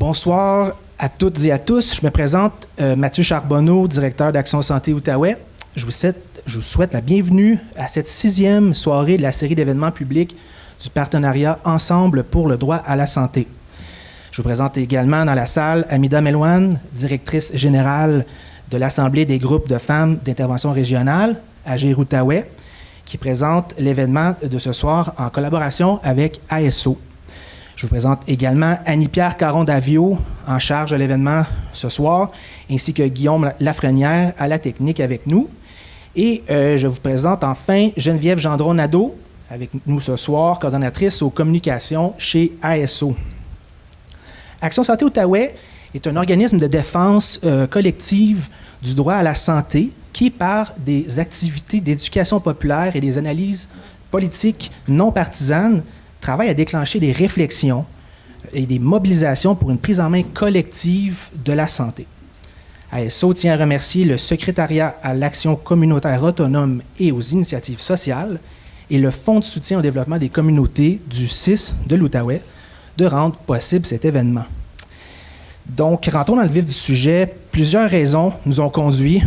Bonsoir à toutes et à tous. Je me présente, Mathieu Charbonneau, directeur d'Action Santé Outaouais. Je vous souhaite la bienvenue à cette 6e soirée de la série d'événements publics du partenariat Ensemble pour le droit à la santé. Je vous présente également dans la salle Amida Melouane, directrice générale de l'Assemblée des groupes de femmes d'intervention régionale, AGIR-Outaouais, qui présente l'événement de ce soir en collaboration avec ASO. Je vous présente également Annie-Pierre Caron-Davio, en charge de l'événement ce soir, ainsi que Guillaume Lafrenière à la technique avec nous. Et je vous présente enfin Geneviève Gendron-Nadeau, avec nous ce soir, coordonnatrice aux communications chez ASO. Action Santé Outaouais est un organisme de défense collective du droit à la santé qui, par des activités d'éducation populaire et des analyses politiques non partisanes, travaille à déclencher des réflexions et des mobilisations pour une prise en main collective de la santé. ASO tient à remercier le Secrétariat à l'action communautaire autonome et aux initiatives sociales et le Fonds de soutien au développement des communautés du CIS de l'Outaouais de rendre possible cet événement. Donc, rentrons dans le vif du sujet. Plusieurs raisons nous ont conduit,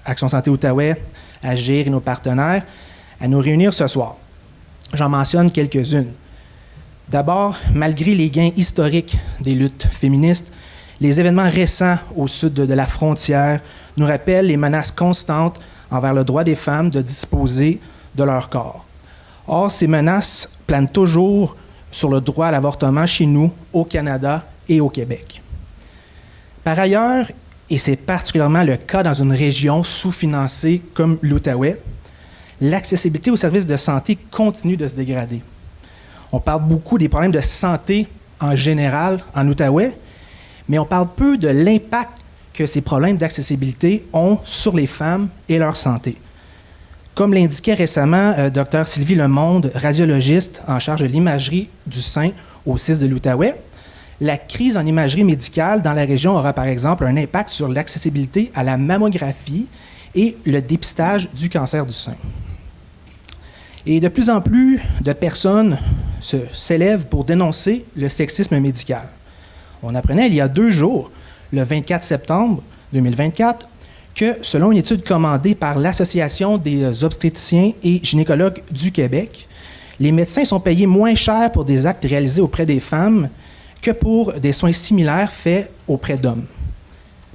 Action Santé Outaouais, AGIR et nos partenaires, à nous réunir ce soir. J'en mentionne quelques-unes. D'abord, malgré les gains historiques des luttes féministes, les événements récents au sud de la frontière nous rappellent les menaces constantes envers le droit des femmes de disposer de leur corps. Or, ces menaces planent toujours sur le droit à l'avortement chez nous, au Canada et au Québec. Par ailleurs, et c'est particulièrement le cas dans une région sous-financée comme l'Outaouais, l'accessibilité aux services de santé continue de se dégrader. On parle beaucoup des problèmes de santé en général en Outaouais, mais on parle peu de l'impact que ces problèmes d'accessibilité ont sur les femmes et leur santé. Comme l'indiquait récemment Dr Sylvie Lemonde, radiologiste en charge de l'imagerie du sein au CIS de l'Outaouais, la crise en imagerie médicale dans la région aura par exemple un impact sur l'accessibilité à la mammographie et le dépistage du cancer du sein. Et de plus en plus de personnes s'élèvent pour dénoncer le sexisme médical. On apprenait il y a 2 jours, le 24 septembre 2024, que selon une étude commandée par l'Association des obstétriciens et gynécologues du Québec, les médecins sont payés moins cher pour des actes réalisés auprès des femmes que pour des soins similaires faits auprès d'hommes.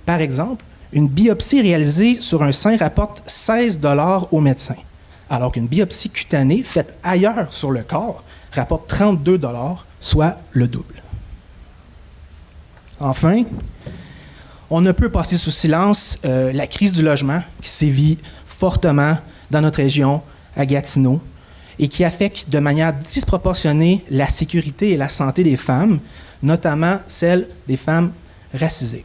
Par exemple, une biopsie réalisée sur un sein rapporte 16 $ au médecin, alors qu'une biopsie cutanée faite ailleurs sur le corps rapporte 32 $, soit le double. Enfin, on ne peut passer sous silence la crise du logement qui sévit fortement dans notre région, à Gatineau, et qui affecte de manière disproportionnée la sécurité et la santé des femmes, notamment celle des femmes racisées.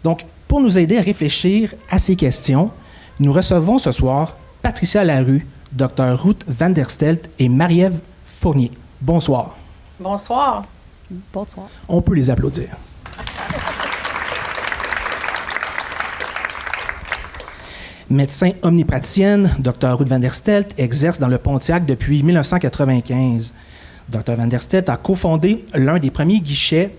Donc, pour nous aider à réfléchir à ces questions, nous recevons ce soir Patricia Larue, Dr Ruth Van der Stelt et Marie-Ève Fournier. Bonsoir. Bonsoir. Bonsoir. On peut les applaudir. Médecin omnipraticienne, Dr Ruth Van der Stelt exerce dans le Pontiac depuis 1995. Dr Van der Stelt a cofondé l'un des premiers guichets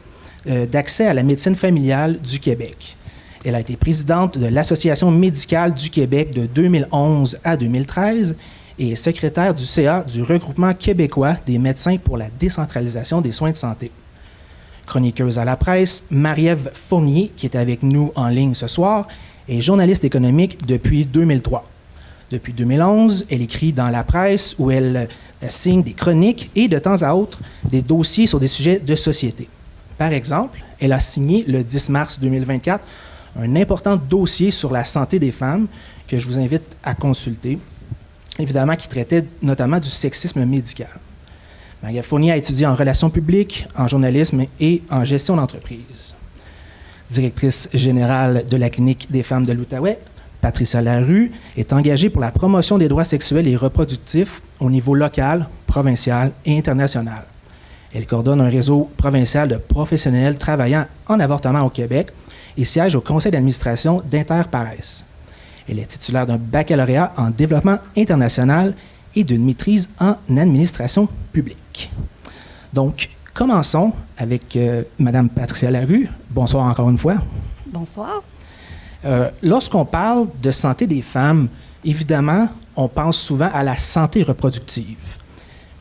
d'accès à la médecine familiale du Québec. Elle a été présidente de l'Association médicale du Québec de 2011 à 2013 et secrétaire du CA du Regroupement québécois des médecins pour la décentralisation des soins de santé. Chroniqueuse à la presse, Marie-Ève Fournier, qui est avec nous en ligne ce soir, est journaliste économique depuis 2003. Depuis 2011, elle écrit dans la presse où elle signe des chroniques et de temps à autre des dossiers sur des sujets de société. Par exemple, elle a signé le 10 mars 2024 un important dossier sur la santé des femmes que je vous invite à consulter, évidemment qui traitait notamment du sexisme médical. Marie-Ève Fournier a étudié en relations publiques, en journalisme et en gestion d'entreprise. Directrice générale de la Clinique des femmes de l'Outaouais, Patricia Larue est engagée pour la promotion des droits sexuels et reproductifs au niveau local, provincial et international. Elle coordonne un réseau provincial de professionnels travaillant en avortement au Québec et siège au conseil d'administration d'Interpares. Elle est titulaire d'un baccalauréat en développement international et d'une maîtrise en administration publique. Donc, Commençons avec Mme Patricia Larue. Bonsoir encore une fois. Bonsoir. Lorsqu'on parle de santé des femmes, évidemment, on pense souvent à la santé reproductive.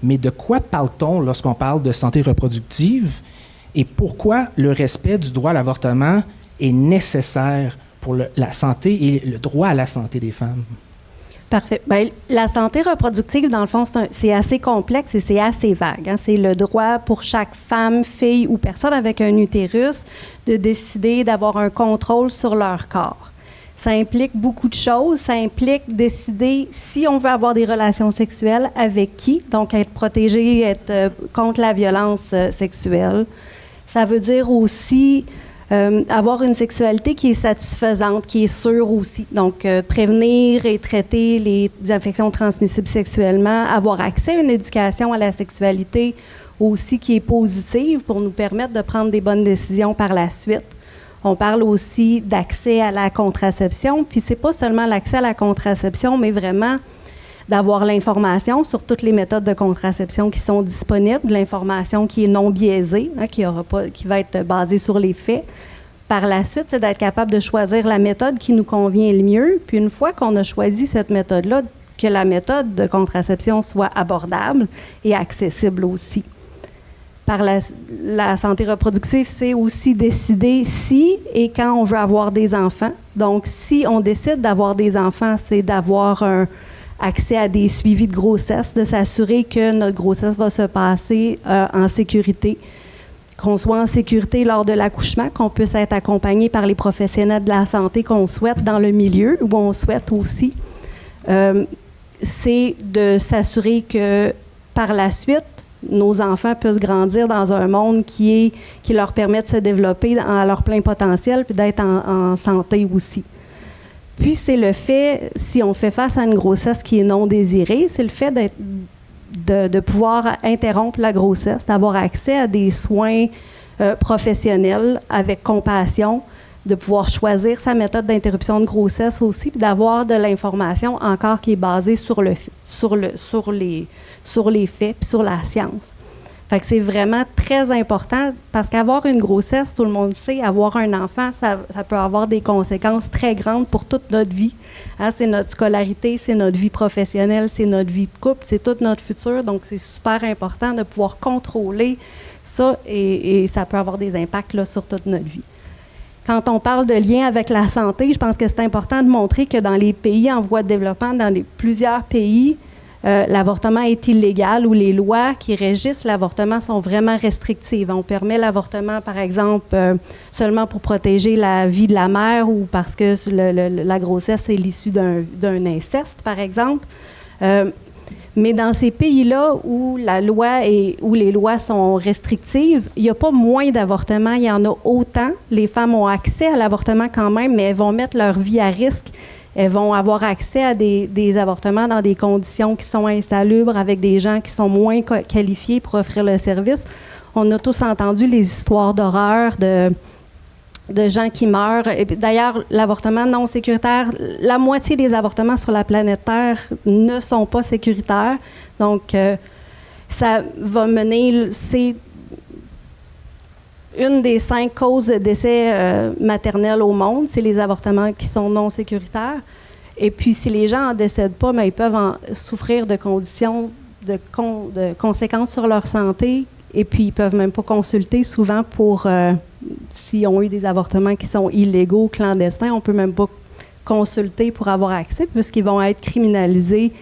Mais de quoi parle-t-on lorsqu'on parle de santé reproductive et pourquoi le respect du droit à l'avortement est nécessaire pour la santé et le droit à la santé des femmes? Parfait. Bien, la santé reproductive, dans le fond, c'est assez complexe et c'est assez vague. Hein. C'est le droit pour chaque femme, fille ou personne avec un utérus de décider d'avoir un contrôle sur leur corps. Ça implique beaucoup de choses. Ça implique décider si on veut avoir des relations sexuelles, avec qui, donc être protégé, être contre la violence sexuelle. Ça veut dire aussi avoir une sexualité qui est satisfaisante, qui est sûre aussi. Donc, prévenir et traiter les infections transmissibles sexuellement, avoir accès à une éducation à la sexualité aussi qui est positive pour nous permettre de prendre des bonnes décisions par la suite. On parle aussi d'accès à la contraception, puis c'est pas seulement l'accès à la contraception, mais vraiment d'avoir l'information sur toutes les méthodes de contraception qui sont disponibles, l'information qui est non biaisée, hein, qui va être basée sur les faits. Par la suite, c'est d'être capable de choisir la méthode qui nous convient le mieux. Puis une fois qu'on a choisi cette méthode-là, que la méthode de contraception soit abordable et accessible aussi. Par la santé reproductive, c'est aussi décider si et quand on veut avoir des enfants. Donc, si on décide d'avoir des enfants, c'est d'avoir un accès à des suivis de grossesse, de s'assurer que notre grossesse va se passer en sécurité, qu'on soit en sécurité lors de l'accouchement, qu'on puisse être accompagné par les professionnels de la santé qu'on souhaite dans le milieu, où on souhaite aussi. C'est de s'assurer que par la suite, nos enfants puissent grandir dans un monde qui leur permet de se développer à leur plein potentiel puis d'être en santé aussi. Puis, c'est le fait, si on fait face à une grossesse qui est non désirée, c'est le fait de pouvoir interrompre la grossesse, d'avoir accès à des soins professionnels avec compassion, de pouvoir choisir sa méthode d'interruption de grossesse aussi, puis d'avoir de l'information encore qui est basée sur les faits puis sur la science. Fait que c'est vraiment très important parce qu'avoir une grossesse, tout le monde sait, avoir un enfant, ça peut avoir des conséquences très grandes pour toute notre vie. Hein, c'est notre scolarité, c'est notre vie professionnelle, c'est notre vie de couple, c'est tout notre futur. Donc, c'est super important de pouvoir contrôler ça et ça peut avoir des impacts là, sur toute notre vie. Quand on parle de lien avec la santé, je pense que c'est important de montrer que dans les pays en voie de développement, plusieurs pays, l'avortement est illégal ou les lois qui régissent l'avortement sont vraiment restrictives. On permet l'avortement, par exemple, seulement pour protéger la vie de la mère ou parce que la grossesse est l'issue d'un inceste, par exemple. Mais dans ces pays-là où où les lois sont restrictives, il n'y a pas moins d'avortements, il y en a autant. Les femmes ont accès à l'avortement quand même, mais elles vont mettre leur vie à risque. Elles vont avoir accès à des avortements dans des conditions qui sont insalubres, avec des gens qui sont moins qualifiés pour offrir le service. On a tous entendu les histoires d'horreur de gens qui meurent. Et d'ailleurs, l'avortement non sécuritaire, la moitié des avortements sur la planète Terre ne sont pas sécuritaires. Donc, ça va mener... C'est une des 5 causes de décès maternels au monde, c'est les avortements qui sont non sécuritaires. Et puis, si les gens n'en décèdent pas, mais ils peuvent souffrir de conditions, de conséquences sur leur santé. Et puis, ils ne peuvent même pas consulter souvent pour... s'ils ont eu des avortements qui sont illégaux, clandestins, on ne peut même pas consulter pour avoir accès, puisqu'ils vont être criminalisés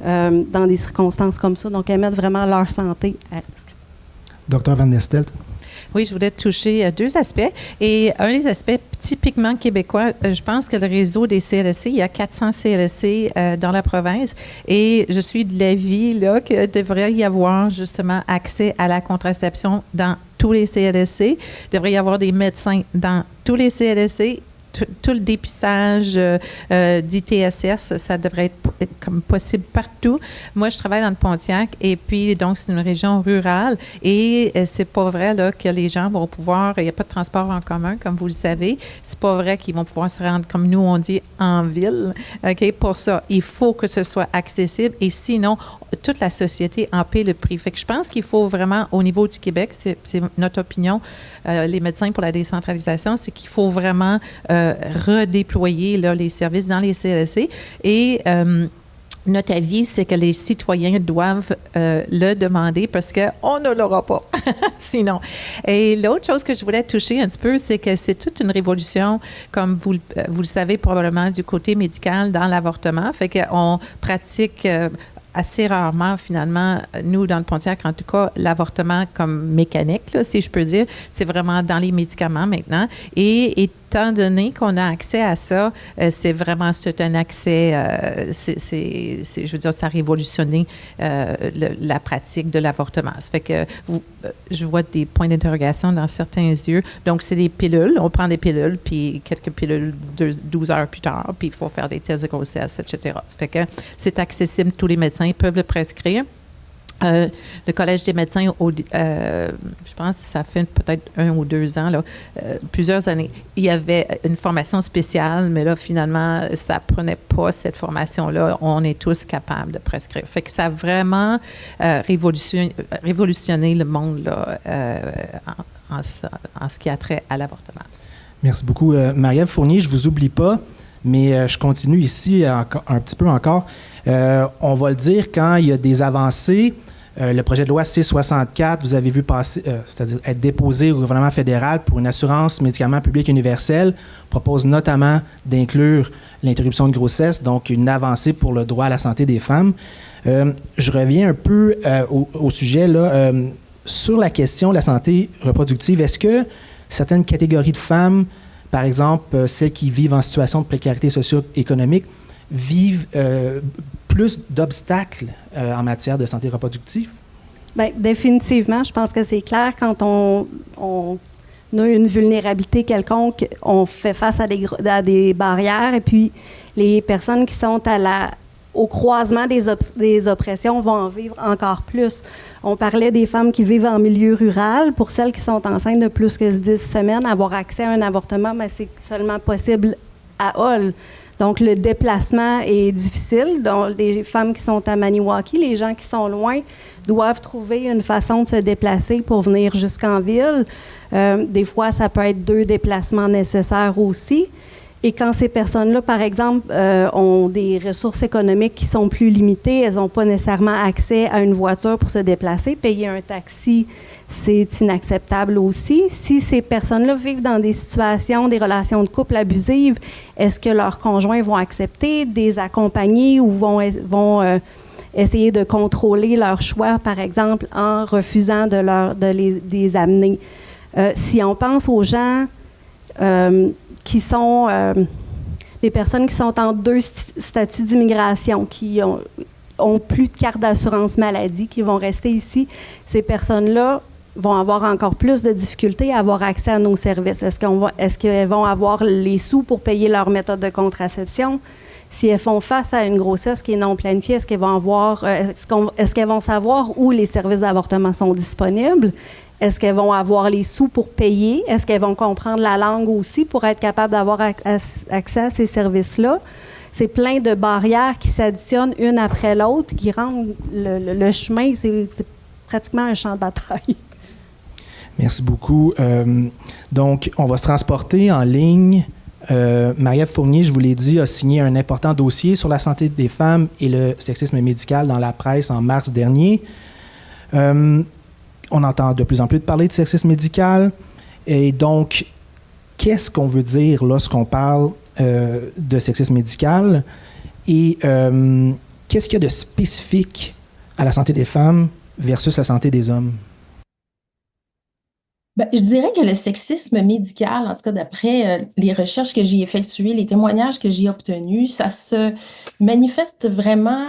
dans des circonstances comme ça. Donc, elles mettent vraiment leur santé à risque. Dr. Van Nestelt. Oui, je voulais toucher deux aspects. Et un des aspects typiquement québécois, je pense que le réseau des CLSC, il y a 400 CLSC dans la province. Et je suis de l'avis là, qu'il devrait y avoir justement accès à la contraception dans tous les CLSC. Il devrait y avoir des médecins dans tous les CLSC. Tout le dépistage d'ITSS, ça devrait être comme possible partout. Moi, je travaille dans le Pontiac et puis, donc, c'est une région rurale et c'est pas vrai là, que les gens vont pouvoir, il n'y a pas de transport en commun, comme vous le savez. C'est pas vrai qu'ils vont pouvoir se rendre, comme nous, on dit, en ville. OK? Pour ça, il faut que ce soit accessible et sinon, toute la société en paie le prix. Fait que je pense qu'il faut vraiment, au niveau du Québec, c'est notre opinion, les médecins pour la décentralisation, c'est qu'il faut vraiment redéployer là, les services dans les CLSC et notre avis, c'est que les citoyens doivent le demander parce qu'on ne l'aura pas sinon. Et l'autre chose que je voulais toucher un petit peu, c'est que c'est toute une révolution, comme vous le savez probablement, du côté médical dans l'avortement. Fait qu'on pratique assez rarement, finalement, nous, dans le Pontiac, en tout cas, l'avortement comme mécanique, là, si je peux dire. C'est vraiment dans les médicaments maintenant. Et étant donné qu'on a accès à ça, c'est un accès, je veux dire, ça a révolutionné la pratique de l'avortement. Ça fait que je vois des points d'interrogation dans certains yeux. Donc, c'est des pilules. On prend des pilules, puis quelques pilules 12 heures plus tard, puis il faut faire des tests de grossesse, etc. Ça fait que c'est accessible. Tous les médecins peuvent le prescrire. Le Collège des médecins, je pense que ça fait peut-être 1 ou 2 ans, là, plusieurs années, il y avait une formation spéciale, mais là, finalement, ça ne prenait pas cette formation-là. On est tous capables de prescrire. Fait que ça a vraiment révolutionné le monde là, en ce qui a trait à l'avortement. Merci beaucoup. Marie-Ève Fournier, je ne vous oublie pas, mais je continue ici un petit peu encore. On va le dire quand il y a des avancées. Le projet de loi C-64, vous avez vu passer, c'est-à-dire être déposé au gouvernement fédéral pour une assurance médicaments publique universelle, propose notamment d'inclure l'interruption de grossesse, donc une avancée pour le droit à la santé des femmes. Je reviens un peu au sujet là, sur la question de la santé reproductive. Est-ce que certaines catégories de femmes, par exemple celles qui vivent en situation de précarité socio-économique, vivent plus d'obstacles en matière de santé reproductive? Bien, définitivement, je pense que c'est clair quand on a une vulnérabilité quelconque, on fait face à des barrières et puis les personnes qui sont au croisement des oppressions vont en vivre encore plus. On parlait des femmes qui vivent en milieu rural. Pour celles qui sont enceintes de plus que 10 semaines, avoir accès à un avortement, mais c'est seulement possible à Hull. Donc, le déplacement est difficile. Donc, les femmes qui sont à Maniwaki, les gens qui sont loin, doivent trouver une façon de se déplacer pour venir jusqu'en ville. Des fois, ça peut être 2 déplacements nécessaires aussi. Et quand ces personnes-là, par exemple, ont des ressources économiques qui sont plus limitées, elles n'ont pas nécessairement accès à une voiture pour se déplacer. Payer un taxi, c'est inacceptable aussi. Si ces personnes-là vivent dans des situations, des relations de couple abusives, est-ce que leurs conjoints vont accepter de les accompagner ou vont essayer de contrôler leur choix, par exemple, en refusant de les amener? Si on pense aux gens qui sont des personnes qui sont en 2 statuts d'immigration, qui ont plus de carte d'assurance maladie, qui vont rester ici, ces personnes-là vont avoir encore plus de difficultés à avoir accès à nos services. Est-ce qu'elles vont avoir les sous pour payer leur méthode de contraception? Si elles font face à une grossesse qui est non planifiée, est-ce qu'elles vont savoir où les services d'avortement sont disponibles? Est-ce qu'elles vont avoir les sous pour payer? Est-ce qu'elles vont comprendre la langue aussi pour être capables d'avoir accès à ces services-là? C'est plein de barrières qui s'additionnent une après l'autre, qui rendent le chemin, c'est pratiquement un champ de bataille. Merci beaucoup. Donc, on va se transporter en ligne. Marie-Ève Fournier, je vous l'ai dit, a signé un important dossier sur la santé des femmes et le sexisme médical dans la presse en mars dernier. On entend de plus en plus parler de sexisme médical. Et donc, qu'est-ce qu'on veut dire lorsqu'on parle de sexisme médical? Et qu'est-ce qu'il y a de spécifique à la santé des femmes versus la santé des hommes? Ben, je dirais que le sexisme médical, en tout cas d'après les recherches que j'ai effectuées, les témoignages que j'ai obtenus, ça se manifeste vraiment,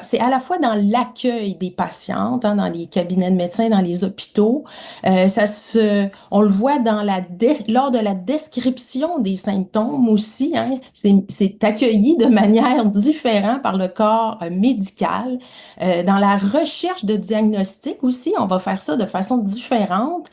c'est à la fois dans l'accueil des patientes, dans les cabinets de médecins, dans les hôpitaux. On le voit lors de la description des symptômes aussi. Hein, c'est accueilli de manière différente par le corps médical. Dans la recherche de diagnostic aussi, on va faire ça de façon différente.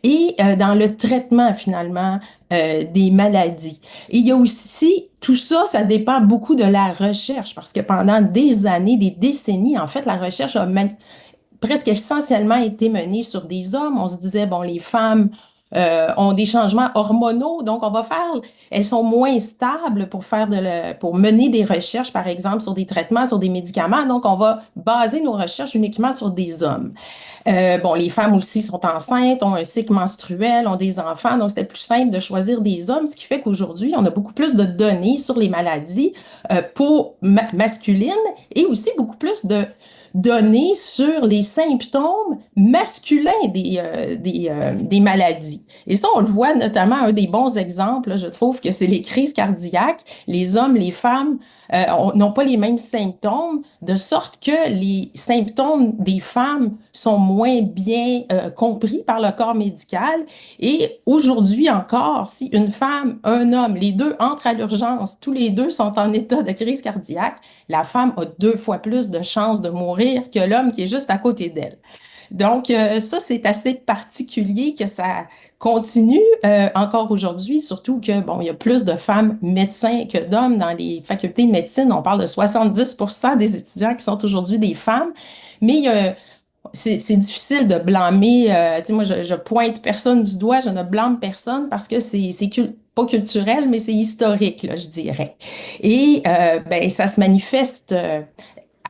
et dans le traitement finalement des maladies. Et il y a aussi, tout ça, ça dépend beaucoup de la recherche, parce que pendant des années, des décennies, en fait, la recherche a presque essentiellement été menée sur des hommes. On se disait, bon, les femmes ont des changements hormonaux, donc elles sont moins stables pour mener des recherches, par exemple, sur des traitements, sur des médicaments, donc on va baser nos recherches uniquement sur des hommes. Bon, les femmes aussi sont enceintes, ont un cycle menstruel, ont des enfants, donc c'était plus simple de choisir des hommes, ce qui fait qu'aujourd'hui, on a beaucoup plus de données sur les maladies masculines et aussi beaucoup plus de données sur les symptômes masculins des maladies. Et ça, on le voit notamment, un des bons exemples, là, je trouve que c'est les crises cardiaques. Les hommes, les femmes n'ont pas les mêmes symptômes, de sorte que les symptômes des femmes sont moins bien compris par le corps médical. Et aujourd'hui encore, si une femme, un homme, les deux entrent à l'urgence, tous les deux sont en état de crise cardiaque, la femme a 2 fois plus de chances de mourir que l'homme qui est juste à côté d'elle. Donc, ça, c'est assez particulier que ça continue encore aujourd'hui, surtout que, bon, il y a plus de femmes médecins que d'hommes dans les facultés de médecine. On parle de 70% des étudiants qui sont aujourd'hui des femmes, mais c'est difficile de blâmer. Tu sais, moi, je pointe personne du doigt, je ne blâme personne parce que c'est pas culturel, mais c'est historique, là, je dirais. Et ben, ça se manifeste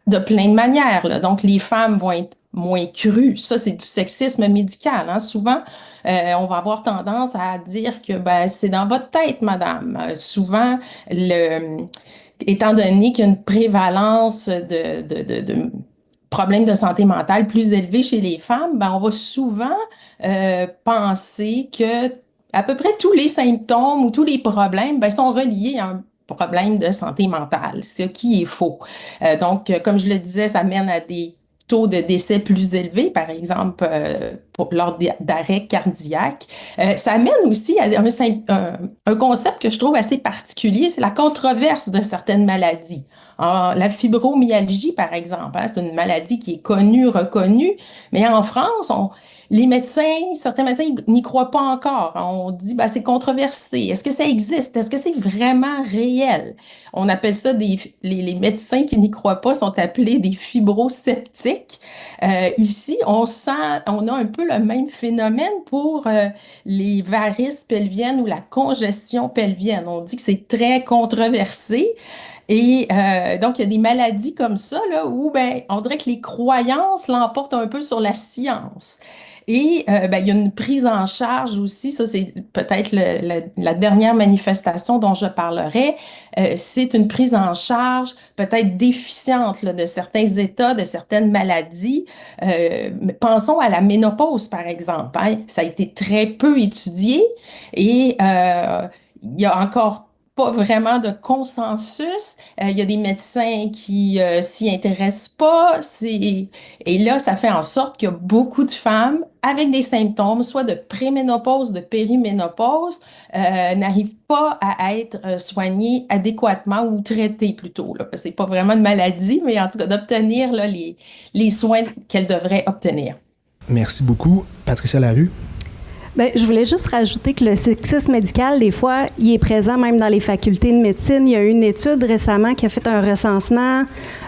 de plein de manières, là. Donc, les femmes vont être moins crues. Ça, c'est du sexisme médical, hein. Souvent, on va avoir tendance à dire que ben, c'est dans votre tête, madame. Souvent, étant donné qu'il y a une prévalence de problèmes de santé mentale plus élevés chez les femmes, ben, on va souvent penser que à peu près tous les symptômes ou tous les problèmes ben, sont reliés à un problème de santé mentale, ce qui est faux. Donc, comme je le disais, ça mène à des taux de décès plus élevés, par exemple, lors d'arrêts cardiaques. Ça amène aussi à un concept que je trouve assez particulier, c'est la controverse de certaines maladies. Alors, la fibromyalgie, par exemple, hein, c'est une maladie qui est connue, reconnue, mais en France, certains médecins n'y croient pas encore. On dit, ben, c'est controversé. Est-ce que ça existe? Est-ce que c'est vraiment réel? On appelle ça les médecins qui n'y croient pas sont appelés des fibrosceptiques. Ici, on a un peu le même phénomène pour les varices pelviennes ou la congestion pelvienne. On dit que c'est très controversé. Et donc, il y a des maladies comme ça, là, où ben, on dirait que les croyances l'emportent un peu sur la science. Et ben, il y a une prise en charge aussi, ça c'est peut-être la dernière manifestation dont je parlerai, c'est une prise en charge peut-être déficiente là, de certains états, de certaines maladies. Pensons à la ménopause, par exemple, hein. Ça a été très peu étudié et il y a encore pas vraiment de consensus. Il y a des médecins qui s'y intéressent pas. Et là, ça fait en sorte qu'il y a beaucoup de femmes avec des symptômes, soit de préménopause, de périménopause, n'arrivent pas à être soignées adéquatement ou traitées plutôt. Là, parce que c'est pas vraiment une maladie, mais en tout cas d'obtenir là, les soins qu'elles devraient obtenir. Merci beaucoup. Patricia Larue. Bien, je voulais juste rajouter que le sexisme médical, des fois, il est présent même dans les facultés de médecine. Il y a eu une étude récemment qui a fait un recensement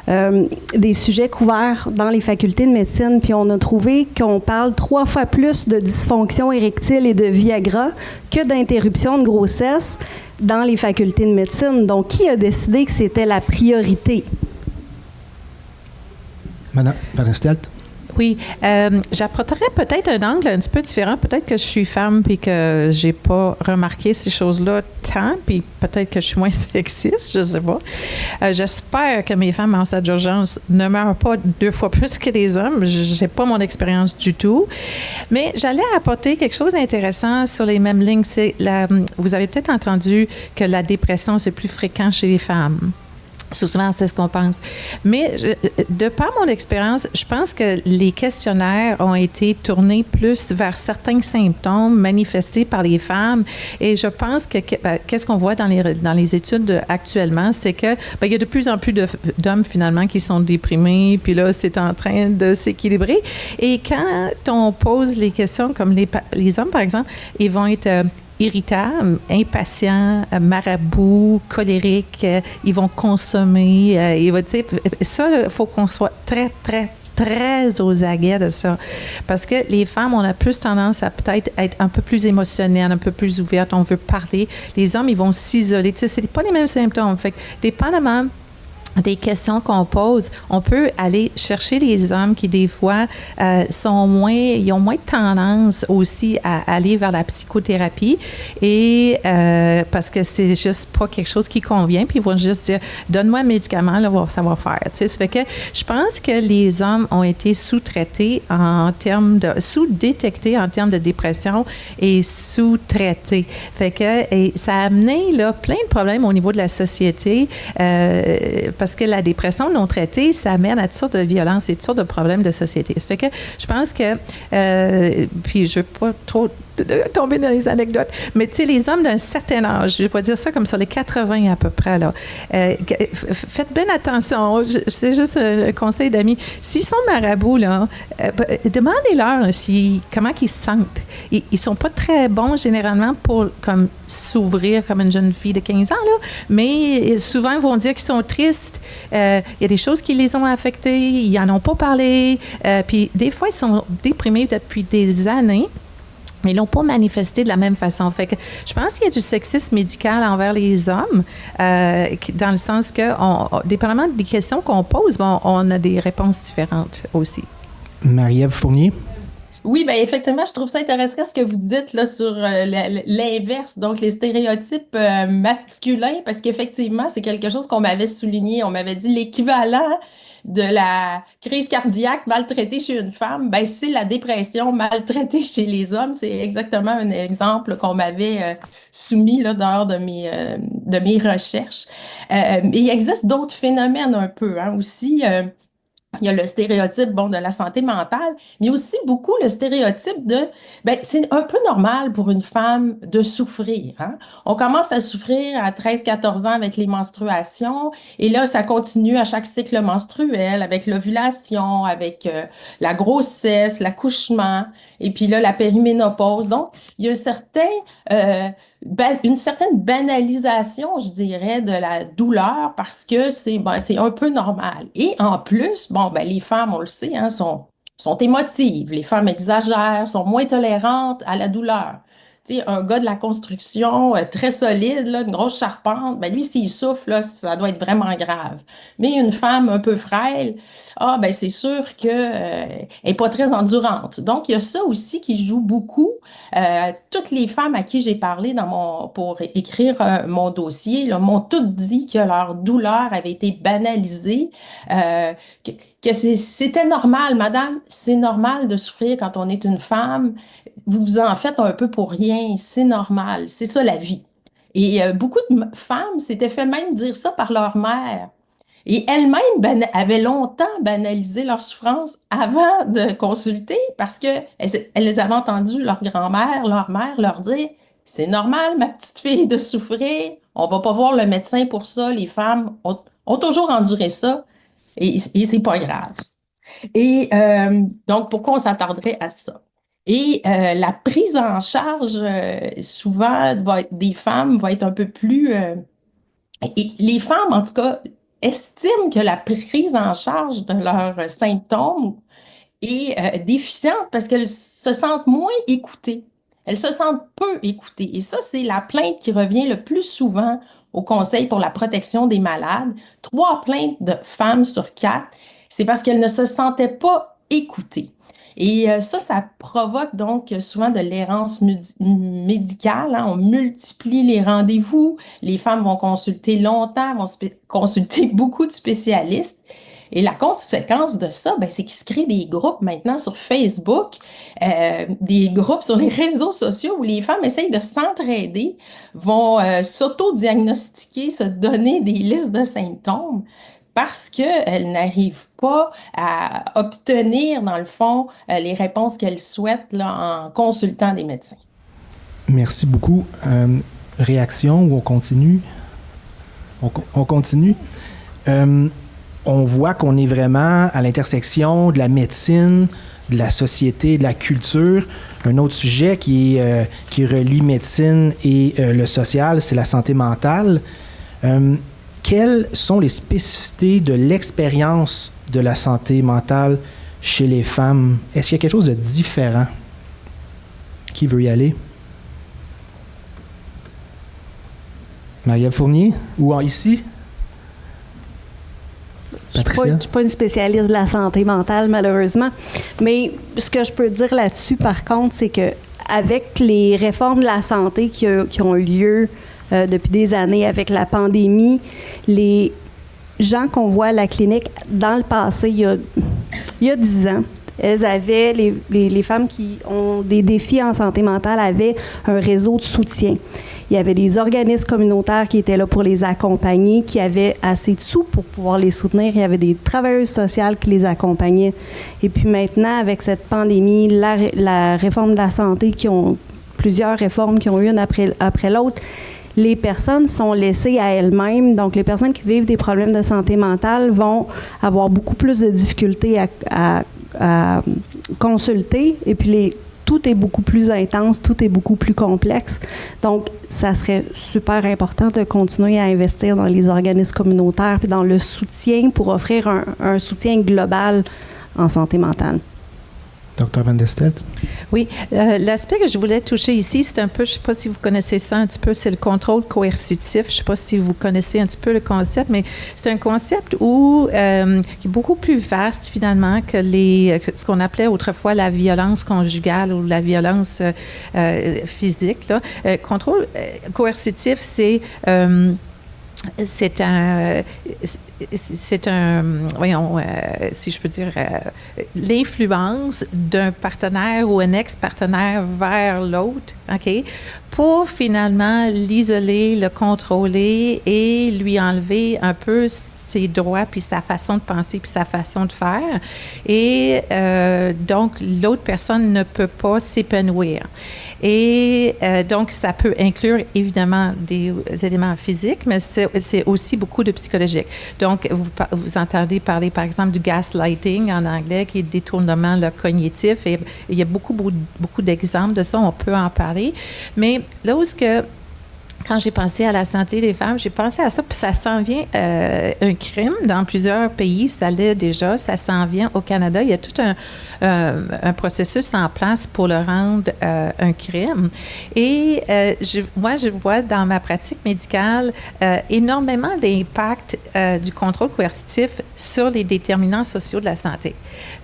des sujets couverts dans les facultés de médecine, puis on a trouvé qu'on parle 3 fois plus de dysfonction érectile et de Viagra que d'interruption de grossesse dans les facultés de médecine. Donc, qui a décidé que c'était la priorité? Madame Van-Stelt. Oui, j'apporterais peut-être un angle un petit peu différent. Peut-être que je suis femme puis que j'ai pas remarqué ces choses-là tant, puis peut-être que je suis moins sexiste, je sais pas. J'espère que mes femmes en stade d'urgence ne meurent pas 2 fois plus que les hommes. J'ai pas mon expérience du tout. Mais j'allais apporter quelque chose d'intéressant sur les mêmes lignes. Vous avez peut-être entendu que la dépression, c'est plus fréquent chez les femmes. Souvent, c'est ce qu'on pense. Mais de par mon expérience, je pense que les questionnaires ont été tournés plus vers certains symptômes manifestés par les femmes. Et je pense que qu'est-ce qu'on voit dans les études actuellement, c'est que il y a de plus en plus d'hommes finalement qui sont déprimés, puis là, c'est en train de s'équilibrer. Et quand on pose les questions comme les hommes, par exemple, ils vont être irritables, impatients, marabouts, colériques, ils vont consommer, ça, il faut qu'on soit très, très, très aux aguets de ça. Parce que les femmes, on a plus tendance à peut-être être un peu plus émotionnelles, un peu plus ouvertes, on veut parler. Les hommes, ils vont s'isoler. Tu sais, c'est pas les mêmes symptômes. Fait que, dépendamment des questions qu'on pose, on peut aller chercher les hommes qui, des fois, ils ont moins de tendance aussi à aller vers la psychothérapie et parce que c'est juste pas quelque chose qui convient, puis ils vont juste dire « Donne-moi un médicament, là, ça va faire. » Tu sais, ça fait que je pense que les hommes ont été sous-traités sous-détectés en termes de dépression et sous-traités. Fait que et ça a amené là, plein de problèmes au niveau de la société parce que la dépression non traitée, ça amène à toutes sortes de violences et toutes sortes de problèmes de société. Ça fait que je pense que, puis je ne veux pas trop tomber dans les anecdotes, mais tu sais, les hommes d'un certain âge, je vais dire ça comme sur les 80 à peu près, là, faites bien attention, c'est juste un conseil d'amis. S'ils sont marabouts, là, demandez-leur comment ils se sentent. Ils sont pas très bons, généralement, pour comme s'ouvrir comme une jeune fille de 15 ans, là, mais souvent, ils vont dire qu'ils sont tristes. Il y a des choses qui les ont affectés, ils n'en ont pas parlé, puis des fois, ils sont déprimés depuis des années. Mais ils l'ont pas manifesté de la même façon. Fait que je pense qu'il y a du sexisme médical envers les hommes, dans le sens que, dépendamment des questions qu'on pose, on a des réponses différentes aussi. Marie-Ève Fournier. Oui, bien effectivement, je trouve ça intéressant ce que vous dites là sur l'inverse, donc les stéréotypes masculins, parce qu'effectivement, c'est quelque chose qu'on m'avait souligné. On m'avait dit l'équivalent de la crise cardiaque maltraitée chez une femme, ben c'est la dépression maltraitée chez les hommes. C'est exactement un exemple qu'on m'avait soumis là dehors de mes recherches. Et il existe d'autres phénomènes un peu aussi. Il y a le stéréotype, de la santé mentale, mais aussi beaucoup le stéréotype c'est un peu normal pour une femme de souffrir, hein. On commence à souffrir à 13-14 ans avec les menstruations, et là, ça continue à chaque cycle menstruel, avec l'ovulation, avec la grossesse, l'accouchement, et puis là, la périménopause. Donc, il y a une certaine banalisation, je dirais, de la douleur parce que c'est un peu normal. Et en plus, les femmes, on le sait, hein, sont émotives. Les femmes exagèrent, sont moins tolérantes à la douleur. Tu sais, un gars de la construction très solide, là, une grosse charpente, lui, s'il souffle, là, ça doit être vraiment grave. Mais une femme un peu frêle, c'est sûr que elle est pas très endurante. Donc, il y a ça aussi qui joue beaucoup. Toutes les femmes à qui j'ai parlé pour écrire mon dossier, là, m'ont toutes dit que leur douleur avait été banalisée, que c'était normal, madame, c'est normal de souffrir quand on est une femme. Vous en faites un peu pour rien, c'est normal, c'est ça la vie. Et beaucoup de femmes s'étaient fait même dire ça par leur mère. Et elles-mêmes avaient longtemps banalisé leur souffrance avant de consulter parce que elles avaient entendu leur grand-mère, leur mère leur dire « C'est normal, ma petite fille, de souffrir. On va pas voir le médecin pour ça. Les femmes ont toujours enduré ça et c'est pas grave. » Et donc, pourquoi on s'attarderait à ça? Et la prise en charge, souvent, des femmes va être un peu plus... et les femmes, en tout cas, estiment que la prise en charge de leurs symptômes est déficiente parce qu'elles se sentent moins écoutées. Elles se sentent peu écoutées. Et ça, c'est la plainte qui revient le plus souvent au Conseil pour la protection des malades. 3 plaintes de femmes sur 4, c'est parce qu'elles ne se sentaient pas écoutées. Et ça provoque donc souvent de l'errance médicale, hein. On multiplie les rendez-vous, les femmes vont consulter longtemps, vont consulter beaucoup de spécialistes. Et la conséquence de ça, ben, c'est qu'il se crée des groupes maintenant sur Facebook, des groupes sur les réseaux sociaux où les femmes essayent de s'entraider, vont s'auto-diagnostiquer, se donner des listes de symptômes parce qu'elles n'arrivent pas à obtenir, dans le fond, les réponses qu'elles souhaitent là, en consultant des médecins. Merci beaucoup. Réaction ou on continue? On continue. On voit qu'on est vraiment à l'intersection de la médecine, de la société, de la culture. Un autre sujet qui relie médecine et le social, c'est la santé mentale. Quelles sont les spécificités de l'expérience de la santé mentale chez les femmes? Est-ce qu'il y a quelque chose de différent? Qui veut y aller? Marie-Ève Fournier? Ou ici? Je ne suis pas une spécialiste de la santé mentale, malheureusement. Mais ce que je peux dire là-dessus, par contre, c'est qu'avec les réformes de la santé qui ont eu lieu depuis des années avec la pandémie, les gens qu'on voit à la clinique dans le passé, il y a 10 ans, elles avaient, les femmes qui ont des défis en santé mentale avaient un réseau de soutien. Il y avait des organismes communautaires qui étaient là pour les accompagner, qui avaient assez de sous pour pouvoir les soutenir. Il y avait des travailleuses sociales qui les accompagnaient. Et puis maintenant, avec cette pandémie, la réforme de la santé, plusieurs réformes qui ont eu une après l'autre, les personnes sont laissées à elles-mêmes. Donc, les personnes qui vivent des problèmes de santé mentale vont avoir beaucoup plus de difficultés à consulter. Et puis, tout est beaucoup plus intense, tout est beaucoup plus complexe. Donc, ça serait super important de continuer à investir dans les organismes communautaires et dans le soutien pour offrir un soutien global en santé mentale. Dr. Van der Steldt? Oui, l'aspect que je voulais toucher ici, c'est un peu, je ne sais pas si vous connaissez ça un petit peu, c'est le contrôle coercitif. Je ne sais pas si vous connaissez un petit peu le concept, mais c'est un concept qui est beaucoup plus vaste finalement que ce qu'on appelait autrefois la violence conjugale ou la violence physique. Là. Contrôle coercitif, c'est si je peux dire, l'influence d'un partenaire ou un ex-partenaire vers l'autre, OK, pour finalement l'isoler, le contrôler et lui enlever un peu ses droits, puis sa façon de penser, puis sa façon de faire. Et donc, l'autre personne ne peut pas s'épanouir. Et donc, ça peut inclure évidemment des éléments physiques, mais c'est aussi beaucoup de psychologique. Donc, vous entendez parler, par exemple, du gaslighting en anglais, qui est le détournement cognitif. Et il y a beaucoup d'exemples de ça, on peut en parler. Mais là où quand j'ai pensé à la santé des femmes, j'ai pensé à ça, puis ça s'en vient un crime dans plusieurs pays, ça l'est déjà, ça s'en vient au Canada. Il y a tout un processus en place pour le rendre un crime. Et moi, je vois dans ma pratique médicale énormément d'impact du contrôle coercitif sur les déterminants sociaux de la santé.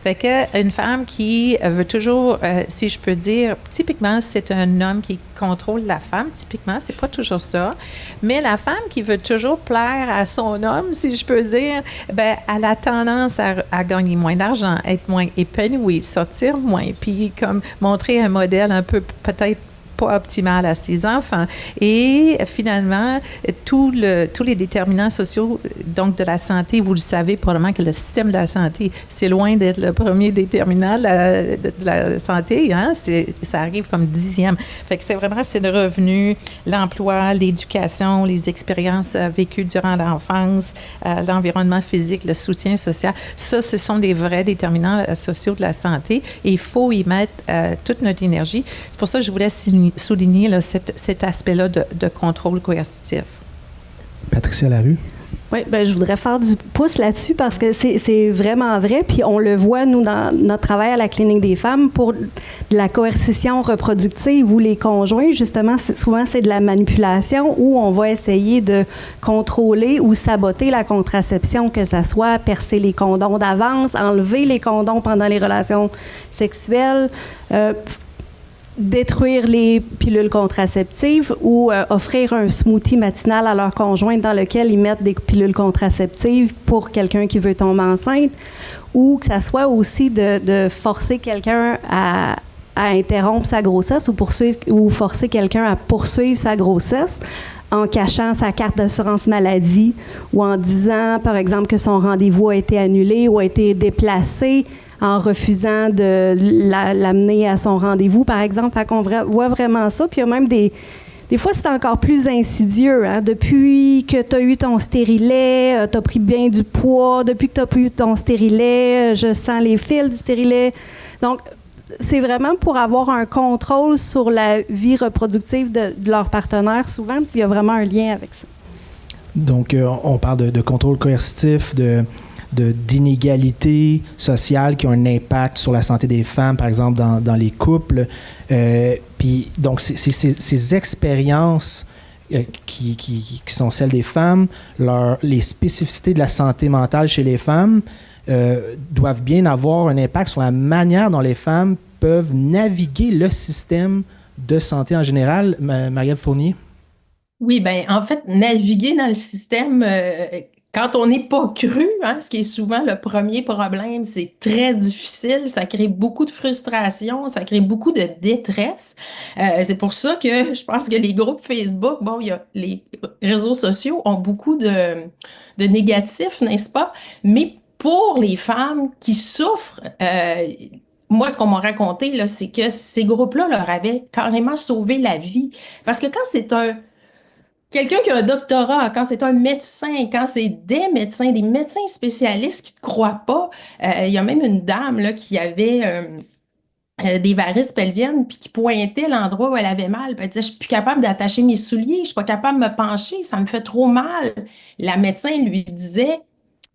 Fait qu'une femme qui veut toujours, si je peux dire, typiquement, c'est un homme qui contrôle la femme, typiquement, c'est pas toujours ça, mais la femme qui veut toujours plaire à son homme, si je peux dire, ben, elle a tendance à gagner moins d'argent, être moins épanouie, sortir moins, puis comme montrer un modèle un peu peut-être pas optimal à ses enfants. Et finalement, tous les déterminants sociaux donc de la santé, vous le savez probablement que le système de la santé, c'est loin d'être le premier déterminant de la santé. Hein? Ça arrive comme 10e. Fait que c'est le revenu, l'emploi, l'éducation, les expériences vécues durant l'enfance, l'environnement physique, le soutien social. Ça, ce sont des vrais déterminants sociaux de la santé et il faut y mettre toute notre énergie. C'est pour ça que je voulais souligner là, cet aspect-là de contrôle coercitif. Patricia Larue. Oui, bien, je voudrais faire du pouce là-dessus parce que c'est vraiment vrai. Puis on le voit, nous, dans notre travail à la Clinique des femmes, pour de la coercition reproductive où les conjoints, justement, souvent, c'est de la manipulation où on va essayer de contrôler ou saboter la contraception, que ça soit percer les condoms d'avance, enlever les condoms pendant les relations sexuelles, détruire les pilules contraceptives ou offrir un smoothie matinal à leur conjointe dans lequel ils mettent des pilules contraceptives pour quelqu'un qui veut tomber enceinte, ou que ça soit aussi de forcer quelqu'un à interrompre sa grossesse ou forcer quelqu'un à poursuivre sa grossesse en cachant sa carte d'assurance maladie ou en disant, par exemple, que son rendez-vous a été annulé ou a été déplacé, en refusant de l'amener à son rendez-vous, par exemple. Fait qu'on voit vraiment ça. Puis il y a même des fois, c'est encore plus insidieux. Hein? Depuis que tu as eu ton stérilet, tu as pris bien du poids. Depuis que tu as eu ton stérilet, je sens les fils du stérilet. Donc, c'est vraiment pour avoir un contrôle sur la vie reproductive de leur partenaire, souvent. Puis il y a vraiment un lien avec ça. Donc, on parle de contrôle coercitif, d'inégalités sociales qui ont un impact sur la santé des femmes, par exemple, dans les couples. Puis, donc, ces expériences qui sont celles des femmes, les spécificités de la santé mentale chez les femmes doivent bien avoir un impact sur la manière dont les femmes peuvent naviguer le système de santé en général. Marie-Ève Fournier? Oui, bien, en fait, naviguer dans le système, quand on n'est pas cru, hein, ce qui est souvent le premier problème, c'est très difficile, ça crée beaucoup de frustration, ça crée beaucoup de détresse. C'est pour ça que je pense que les groupes Facebook, bon, les réseaux sociaux ont beaucoup de négatifs, n'est-ce pas? Mais pour les femmes qui souffrent, moi, ce qu'on m'a raconté, là, c'est que ces groupes-là leur avaient carrément sauvé la vie. Parce que quand c'est quelqu'un qui a un doctorat, quand c'est un médecin, quand c'est des médecins spécialistes qui ne te croient pas, il y a même une dame là, qui avait des varices pelviennes puis qui pointait l'endroit où elle avait mal. Puis elle disait, je suis plus capable d'attacher mes souliers, je suis pas capable de me pencher, ça me fait trop mal. La médecin lui disait,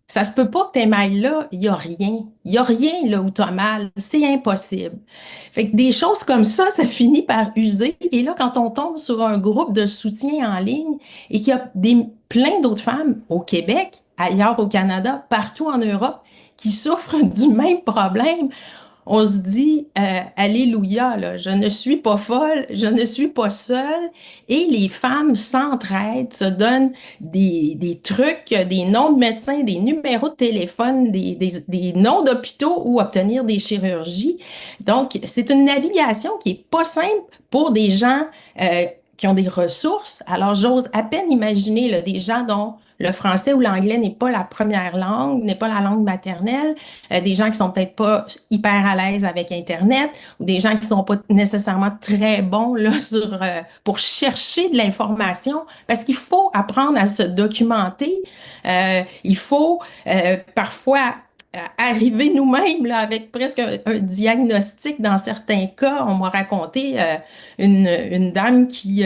ça se peut pas que t'aies mal là, il y a rien. Il y a rien là où t'as mal, c'est impossible. Fait que des choses comme ça finit par user. Et là, quand on tombe sur un groupe de soutien en ligne et qu'il y a plein d'autres femmes au Québec, ailleurs au Canada, partout en Europe, qui souffrent du même problème, on se dit, alléluia, là, je ne suis pas folle, je ne suis pas seule. Et les femmes s'entraident, se donnent des trucs, des noms de médecins, des numéros de téléphone, des noms d'hôpitaux où obtenir des chirurgies. Donc, c'est une navigation qui est pas simple pour des gens qui ont des ressources. Alors, j'ose à peine imaginer là, des gens dont le français ou l'anglais n'est pas la première langue, n'est pas la langue maternelle, des gens qui sont peut-être pas hyper à l'aise avec Internet, ou des gens qui sont pas nécessairement très bons là pour chercher de l'information, parce qu'il faut apprendre à se documenter, il faut parfois arriver nous-mêmes là, avec presque un diagnostic dans certains cas. On m'a raconté une dame qui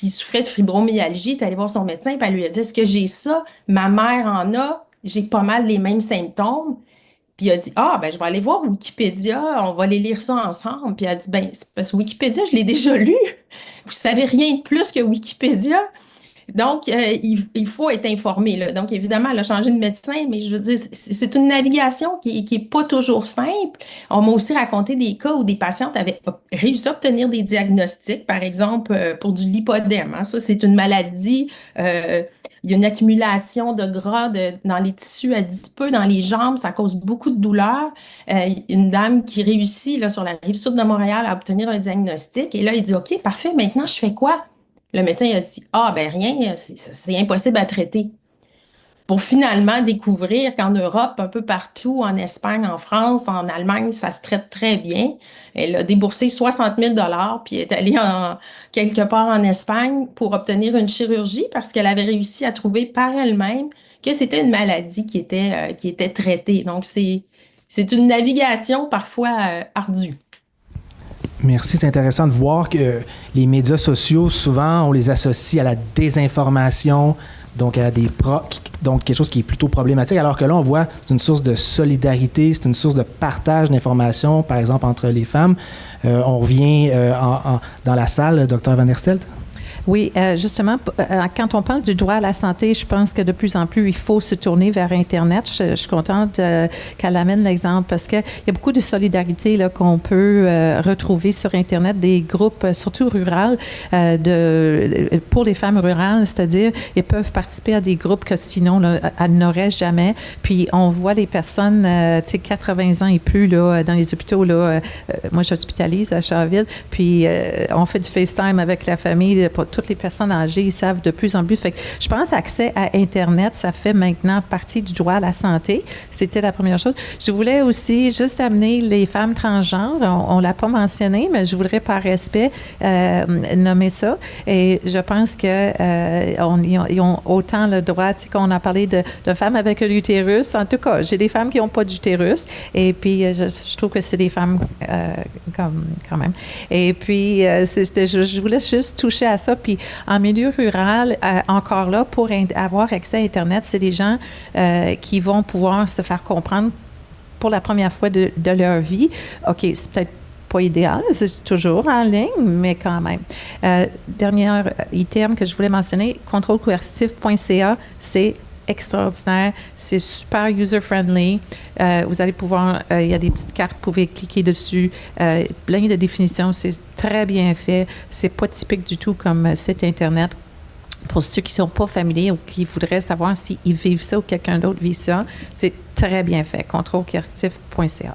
souffrait de fibromyalgie, est allée voir son médecin, puis elle lui a dit, est-ce que j'ai ça? Ma mère en a, j'ai pas mal les mêmes symptômes. Puis il a dit, ben je vais aller voir Wikipédia, on va aller lire ça ensemble. Puis elle a dit, ben c'est parce que Wikipédia, je l'ai déjà lu. Vous savez rien de plus que Wikipédia. Donc, il faut être informé, là. Donc, évidemment, elle a changé de médecin, mais je veux dire, c'est une navigation qui est pas toujours simple. On m'a aussi raconté des cas où des patientes avaient réussi à obtenir des diagnostics, par exemple, pour du lipodème. Hein. Ça, c'est une maladie. Il y a une accumulation de gras dans les tissus adipeux, dans les jambes. Ça cause beaucoup de douleur. Une dame qui réussit là, sur la rive sud de Montréal à obtenir un diagnostic. Et là, il dit, OK, parfait, maintenant, je fais quoi? Le médecin il a dit, ben rien, c'est impossible à traiter. Pour finalement découvrir qu'en Europe, un peu partout, en Espagne, en France, en Allemagne, ça se traite très bien. Elle a déboursé 60 000 puis est allée quelque part en Espagne pour obtenir une chirurgie parce qu'elle avait réussi à trouver par elle-même que c'était une maladie qui était traitée. Donc, c'est une navigation parfois ardue. Merci, c'est intéressant de voir que les médias sociaux, souvent, on les associe à la désinformation, donc à donc quelque chose qui est plutôt problématique, alors que là, on voit c'est une source de solidarité, c'est une source de partage d'informations, par exemple, entre les femmes. On revient dans la salle, Dr. Van der Stelt. Oui, justement, quand on parle du droit à la santé, je pense que de plus en plus, il faut se tourner vers Internet. Je suis contente qu'elle amène l'exemple parce qu'il y a beaucoup de solidarité là, qu'on peut retrouver sur Internet, des groupes, surtout ruraux, pour les femmes rurales, c'est-à-dire, ils peuvent participer à des groupes que sinon, là, elles n'auraient jamais. Puis, on voit les personnes, 80 ans et plus, là, dans les hôpitaux, là, moi, j'hospitalise à Charleville, puis on fait du FaceTime avec la famille. Pour toutes les personnes âgées, ils savent de plus en plus. Fait que je pense que l'accès à Internet, ça fait maintenant partie du droit à la santé. C'était la première chose. Je voulais aussi juste amener les femmes transgenres. On ne l'a pas mentionné, mais je voudrais par respect nommer ça. Et je pense qu'ils ont autant le droit, qu'on a parlé de femmes avec un utérus. En tout cas, j'ai des femmes qui n'ont pas d'utérus. Et puis, je trouve que c'est des femmes quand même. Et puis, je voulais juste toucher à ça. Puis, en milieu rural, encore là, pour avoir accès à Internet, c'est des gens qui vont pouvoir se faire comprendre pour la première fois de leur vie. OK, c'est peut-être pas idéal, c'est toujours en ligne, mais quand même. Dernier item que je voulais mentionner, contrôlecoercitif.ca, c'est extraordinaire, c'est super user-friendly. Vous allez pouvoir, il y a des petites cartes, vous pouvez cliquer dessus, plein de définitions, c'est très bien fait, c'est pas typique du tout comme site Internet. Pour ceux qui ne sont pas familiers ou qui voudraient savoir s'ils vivent ça ou quelqu'un d'autre vit ça, c'est très bien fait, contrôlecoercitif.ca.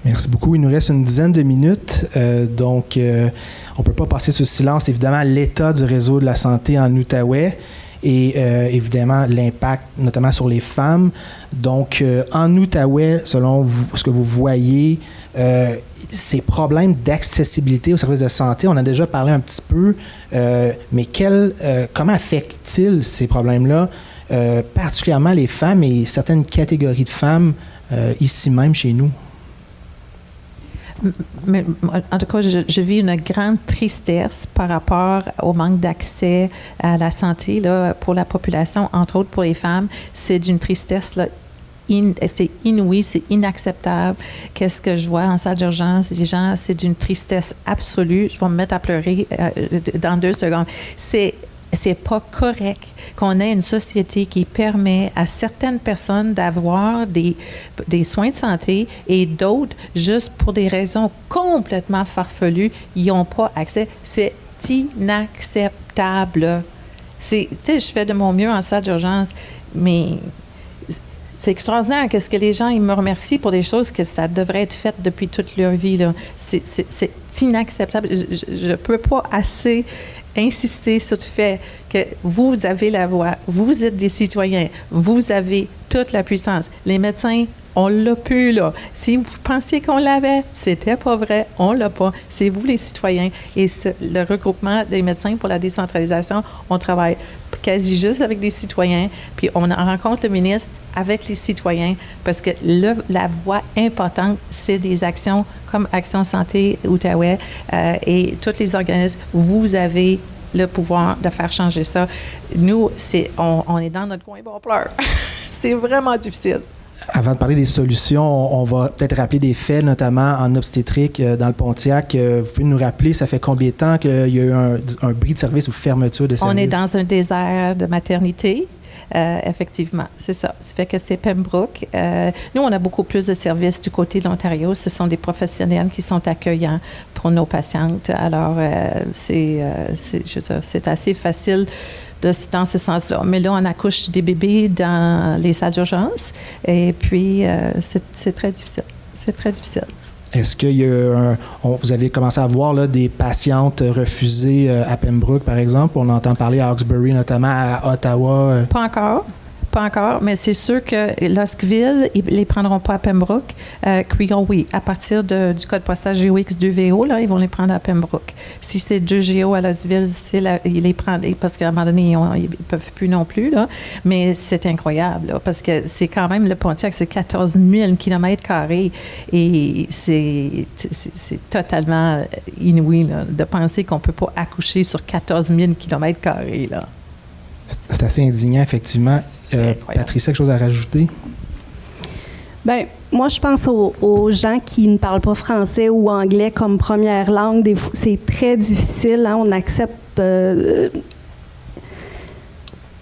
Merci beaucoup. Il nous reste une dizaine de minutes, donc on ne peut pas passer sous silence, évidemment, l'état du réseau de la santé en Outaouais et évidemment l'impact notamment sur les femmes. Donc, en Outaouais, selon vous, ce que vous voyez, ces problèmes d'accessibilité aux services de santé, on a déjà parlé un petit peu, mais comment affectent-ils ces problèmes-là, particulièrement les femmes et certaines catégories de femmes ici même chez nous? Mais, en tout cas, je vis une grande tristesse par rapport au manque d'accès à la santé là, pour la population, entre autres pour les femmes. C'est d'une tristesse là, c'est inouï, c'est inacceptable. Qu'est-ce que je vois en salle d'urgence? Les gens, c'est d'une tristesse absolue. Je vais me mettre à pleurer dans 2 secondes. C'est pas correct qu'on ait une société qui permet à certaines personnes d'avoir des soins de santé et d'autres, juste pour des raisons complètement farfelues, ils n'ont pas accès. C'est inacceptable. Je fais de mon mieux en salle d'urgence, mais c'est extraordinaire qu'est-ce que les gens ils me remercient pour des choses que ça devrait être fait depuis toute leur vie. Là. C'est inacceptable. Je ne peux pas assez insister sur le fait que vous avez la voix, vous êtes des citoyens, vous avez toute la puissance. Les médecins, on l'a plus, là. Si vous pensiez qu'on l'avait, c'était pas vrai, on l'a pas. C'est vous, les citoyens. Et le regroupement des médecins pour la décentralisation, on travaille quasi juste avec des citoyens, puis on rencontre le ministre avec les citoyens, parce que la voie importante, c'est des actions comme Action Santé Outaouais et tous les organismes. Vous avez le pouvoir de faire changer ça. Nous, on est dans notre coin et on pleure. C'est vraiment difficile. Avant de parler des solutions, on va peut-être rappeler des faits, notamment en obstétrique dans le Pontiac. Vous pouvez nous rappeler, ça fait combien de temps qu'il y a eu un bris de service ou fermeture de service? On est dans un désert de maternité. Effectivement, c'est ça. Ça fait que c'est Pembroke. Nous, on a beaucoup plus de services du côté de l'Ontario. Ce sont des professionnels qui sont accueillants pour nos patientes. Alors, c'est assez facile dans ce sens-là. Mais là, on accouche des bébés dans les salles d'urgence et puis c'est très difficile. C'est très difficile. Est-ce qu'il y a vous avez commencé à voir là, des patientes refusées à Pembroke, par exemple? On entend parler à Hawkesbury, notamment à Ottawa. Pas encore, mais c'est sûr que Luskville, ils ne les prendront pas à Pembroke. Cregan, oui. À partir du code postal GOX2VO, là, ils vont les prendre à Pembroke. Si c'est 2GO à Luskville, ils les prennent, parce qu'à un moment donné, ils ne peuvent plus non plus. Là. Mais c'est incroyable, là, parce que c'est quand même, le Pontiac, c'est 14 000 km² et c'est totalement inouï là, de penser qu'on ne peut pas accoucher sur 14 000 km². Là. C'est assez indignant, effectivement. Patricia, quelque chose à rajouter? Bien, moi, je pense aux gens qui ne parlent pas français ou anglais comme première langue. C'est très difficile. Hein? On n'accepte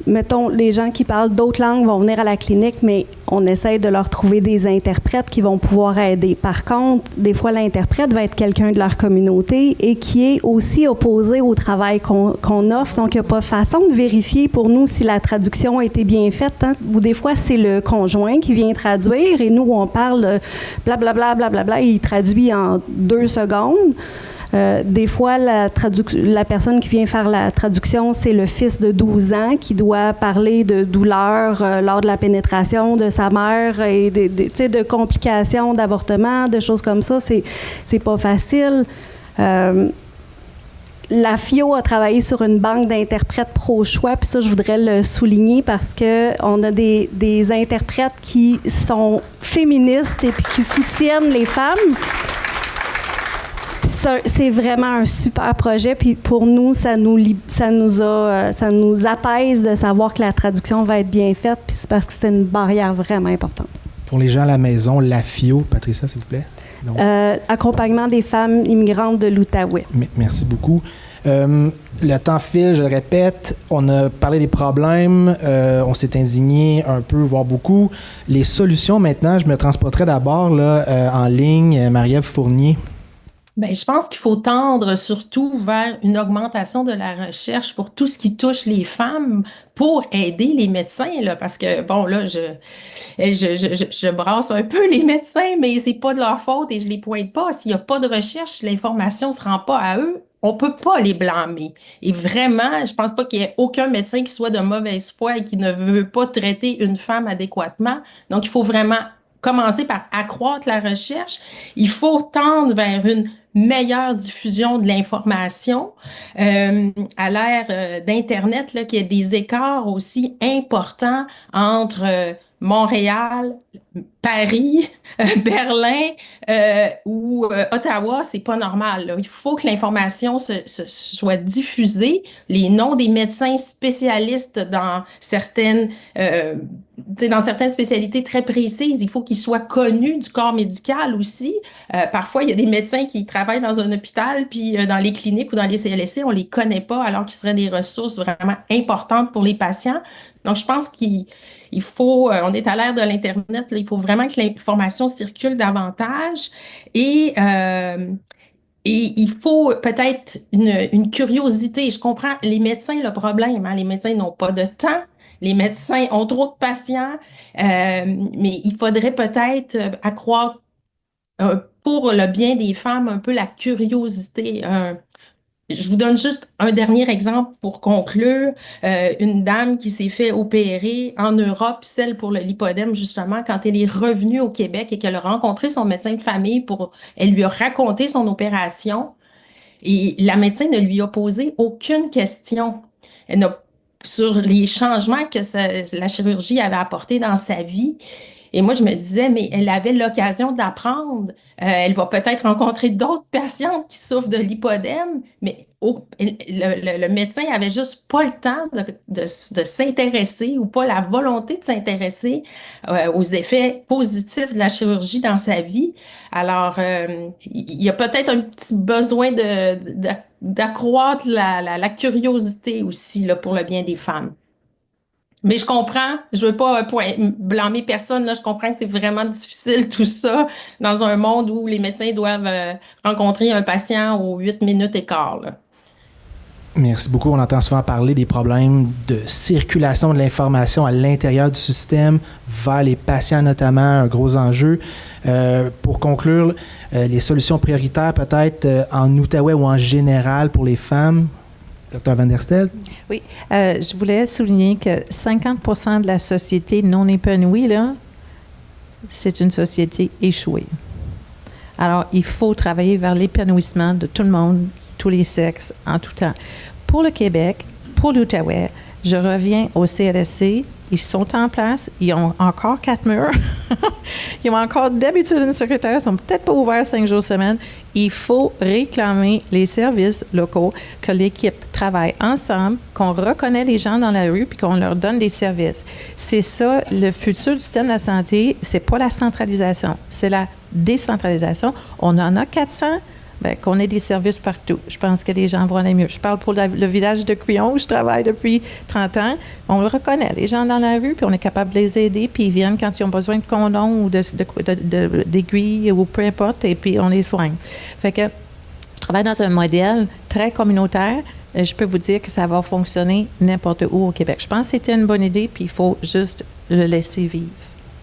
mettons, les gens qui parlent d'autres langues vont venir à la clinique, mais on essaie de leur trouver des interprètes qui vont pouvoir aider. Par contre, des fois, l'interprète va être quelqu'un de leur communauté et qui est aussi opposé au travail qu'on offre. Donc, il n'y a pas façon de vérifier pour nous si la traduction a été bien faite. Hein? Ou des fois, c'est le conjoint qui vient traduire et nous, on parle blablabla, blablabla, et il traduit en 2 secondes. Des fois, la personne qui vient faire la traduction, c'est le fils de 12 ans qui doit parler de douleurs lors de la pénétration de sa mère et de complications d'avortement, de choses comme ça. C'est pas facile. La FIO a travaillé sur une banque d'interprètes pro-choix, puis ça, je voudrais le souligner parce qu'on a des interprètes qui sont féministes et puis qui soutiennent les femmes. C'est vraiment un super projet. Puis pour nous, ça nous apaise de savoir que la traduction va être bien faite. Puis c'est parce que c'est une barrière vraiment importante. Pour les gens à la maison, la FIO, Patricia, s'il vous plaît. Accompagnement des femmes immigrantes de l'Outaouais. Merci beaucoup. Le temps file, je le répète. On a parlé des problèmes, on s'est indigné un peu, voire beaucoup. Les solutions, maintenant, je me transporterai d'abord là, en ligne. Marie-Ève Fournier. Bien, je pense qu'il faut tendre surtout vers une augmentation de la recherche pour tout ce qui touche les femmes pour aider les médecins, là, parce que, bon, là, je brasse un peu les médecins, mais c'est pas de leur faute et je les pointe pas. S'il y a pas de recherche, l'information se rend pas à eux. On peut pas les blâmer. Et vraiment, je pense pas qu'il y ait aucun médecin qui soit de mauvaise foi et qui ne veut pas traiter une femme adéquatement. Donc, il faut vraiment commencer par accroître la recherche. Il faut tendre vers une meilleure diffusion de l'information. À l'ère d'Internet, là, qu'il y a des écarts aussi importants entre Montréal, Paris, Berlin ou Ottawa, c'est pas normal, là. Il faut que l'information soit diffusée. Les noms des médecins spécialistes dans certaines spécialités très précises, il faut qu'ils soient connus du corps médical aussi. Parfois, il y a des médecins qui travaillent dans un hôpital, puis dans les cliniques ou dans les CLSC, on les connaît pas, alors qu'ils seraient des ressources vraiment importantes pour les patients. Donc, je pense qu'il faut, on est à l'ère de l'Internet, là, il faut vraiment que l'information circule davantage et il faut peut-être une curiosité. Je comprends, les médecins, le problème, hein, les médecins n'ont pas de temps, les médecins ont trop de patients, mais il faudrait peut-être accroître pour le bien des femmes un peu la curiosité. Je vous donne juste un dernier exemple pour conclure. Une dame qui s'est fait opérer en Europe, celle pour le lipodème, justement, quand elle est revenue au Québec et qu'elle a rencontré son médecin de famille elle lui a raconté son opération et la médecin ne lui a posé aucune question. Sur les changements que la chirurgie avait apportés dans sa vie. Et moi, je me disais, mais elle avait l'occasion d'apprendre. Elle va peut-être rencontrer d'autres patientes qui souffrent de lipodème, mais le médecin avait juste pas le temps de s'intéresser ou pas la volonté de s'intéresser aux effets positifs de la chirurgie dans sa vie. Alors, il y a peut-être un petit besoin d'accroître la curiosité aussi là, pour le bien des femmes. Mais je comprends, je veux pas blâmer personne, là, je comprends que c'est vraiment difficile tout ça dans un monde où les médecins doivent rencontrer un patient aux 8 minutes et quart. Là. Merci beaucoup. On entend souvent parler des problèmes de circulation de l'information à l'intérieur du système vers les patients notamment, un gros enjeu. Pour conclure, les solutions prioritaires peut-être en Outaouais ou en général pour les femmes. Dr. Van der Stel? Oui, je voulais souligner que 50% de la société non épanouie, là, c'est une société échouée. Alors, il faut travailler vers l'épanouissement de tout le monde, tous les sexes, en tout temps. Pour le Québec, pour l'Outaouais, je reviens au CLSC. Ils sont en place. Ils ont encore 4 murs. Ils ont encore d'habitude une secrétaire. Ils ne sont peut-être pas ouverts 5 jours semaine. Il faut réclamer les services locaux, que l'équipe travaille ensemble, qu'on reconnaît les gens dans la rue puis qu'on leur donne des services. C'est ça, le futur du système de la santé, c'est pas la centralisation, c'est la décentralisation. On en a 400. qu'on ait des services partout. Je pense que les gens vont aller mieux. Je parle pour le village de Crillon où je travaille depuis 30 ans. On le reconnaît, les gens dans la rue, puis on est capable de les aider, puis ils viennent quand ils ont besoin de condoms ou d'aiguilles ou peu importe, et puis on les soigne. Fait que je travaille dans un modèle très communautaire. Je peux vous dire que ça va fonctionner n'importe où au Québec. Je pense que c'était une bonne idée, puis il faut juste le laisser vivre.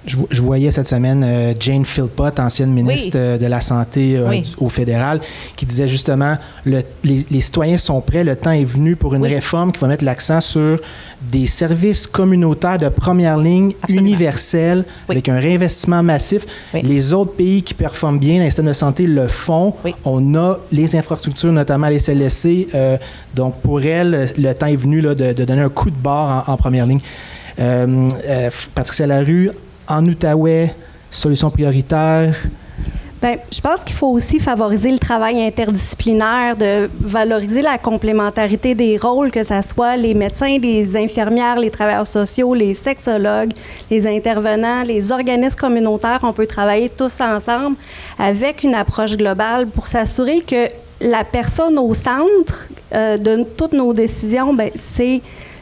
Je voyais cette semaine Jane Philpott, ancienne ministre de la Santé au fédéral, qui disait justement les citoyens sont prêts, le temps est venu pour une réforme qui va mettre l'accent sur des services communautaires de première ligne, universels, avec un réinvestissement massif. Les autres pays qui performent bien dans les systèmes de santé le font. On a les infrastructures, notamment les CLSC. Donc, pour elle, le temps est venu là, de donner un coup de barre en première ligne. Patricia Larue, en Outaouais, solution prioritaire? Bien, je pense qu'il faut aussi favoriser le travail interdisciplinaire, de valoriser la complémentarité des rôles, que ce soit les médecins, les infirmières, les travailleurs sociaux, les sexologues, les intervenants, les organismes communautaires. On peut travailler tous ensemble avec une approche globale pour s'assurer que la personne au centre de toutes nos décisions, bien, c'est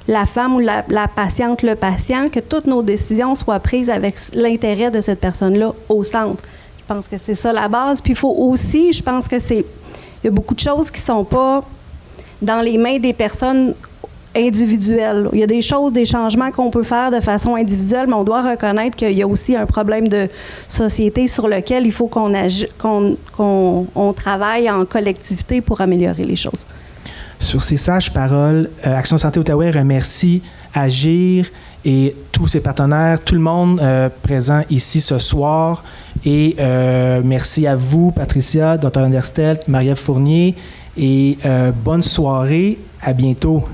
la femme ou la patiente, le patient, que toutes nos décisions soient prises avec l'intérêt de cette personne-là au centre. Je pense que c'est ça la base. Puis il faut aussi, je pense que il y a beaucoup de choses qui ne sont pas dans les mains des personnes individuelles. Il y a des choses, des changements qu'on peut faire de façon individuelle, mais on doit reconnaître qu'il y a aussi un problème de société sur lequel il faut qu'on travaille en collectivité pour améliorer les choses. Sur ces sages paroles, Action Santé Outaouais remercie Agir et tous ses partenaires, tout le monde présent ici ce soir. Et merci à vous, Patricia, Dr. Anderstel, Marie-Ève Fournier. Et bonne soirée. À bientôt.